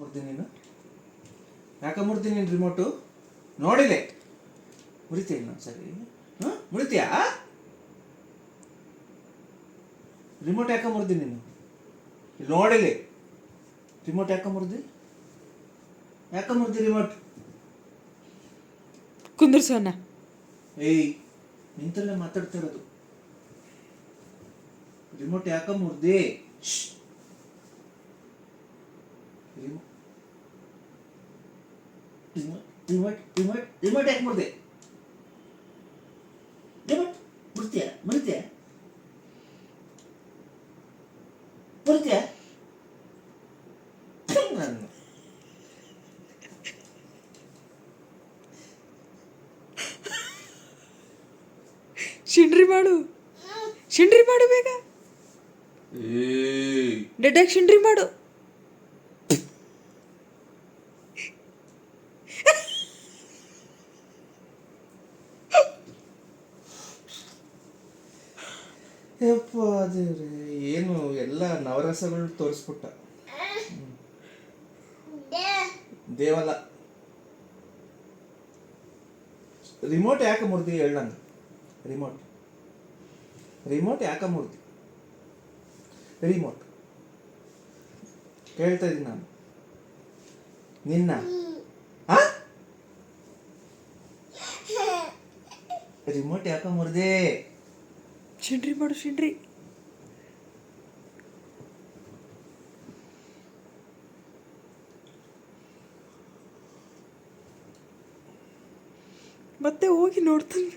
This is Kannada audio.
ಮುರ್ದಿ ನೀನು ಯಾಕೆ ಮುರ್ದಿ ನೀನು ರಿಮೋಟು ನೋಡಿಲೆ ಮುರಿತೀಯ ಇನ್ನೊಂದು ಸರಿ ಮುರಿತೀಯಾ ರಿಮೋಟ್ ಯಾಕೆ ಮುರಿದಿ ನೀನು ಇಲ್ಲಿ ನೋಡಿಲಿ ರಿಮೋಟ್ ಯಾಕೆ ಮುರಿದಿ ರಿಮೋಟ್ ಕುಂದರ್ಸೋಣ ಏಯ್ ನಿಂತಲ್ಲೇ ಮಾತಾಡ್ತಾ ಇರೋದು ರಿಮೋಟ್ ಯಾಕೆ ಮುರಿದಿ ರಿಮೋಟ್ ಯಾಕೆ ಮುರಿದೆ ರಿಮೋಟ್ ಮುರಿತೀಯ ನಾನು ಶಿಂಡ್ರಿ ಮಾಡು ಬೇಗ ಡೆಡ್ಡಾಗಿ ಶಿಂಡ್ರಿ ಮಾಡು ಯಪ್ಪ ದೇವ್ರೆ ಏನು ಎಲ್ಲ ನವರಸಗಳು ತೋರಿಸ್ಬಿಟ್ಟ ದೇವಲ್ಲ ರಿಮೋಟ್ ಯಾಕೆ ಮುರಿದಿ ಹೇಳ ನಂಗೆ ರಿಮೋಟ್ ಯಾಕೆ ಮುರಿದಿ ರಿಮೋಟ್ ಕೇಳ್ತಾ ಇದ್ದೀನಿ ನಾನು ನಿನ್ನ ರಿಮೋಟ್ ಯಾಕೆ ಮುರಿದೆ ಶಿಂಡ್ರಿ ಮಾಡು ಮತ್ತೆ ಹೋಗಿ ನೋಡ್ತಾನೆ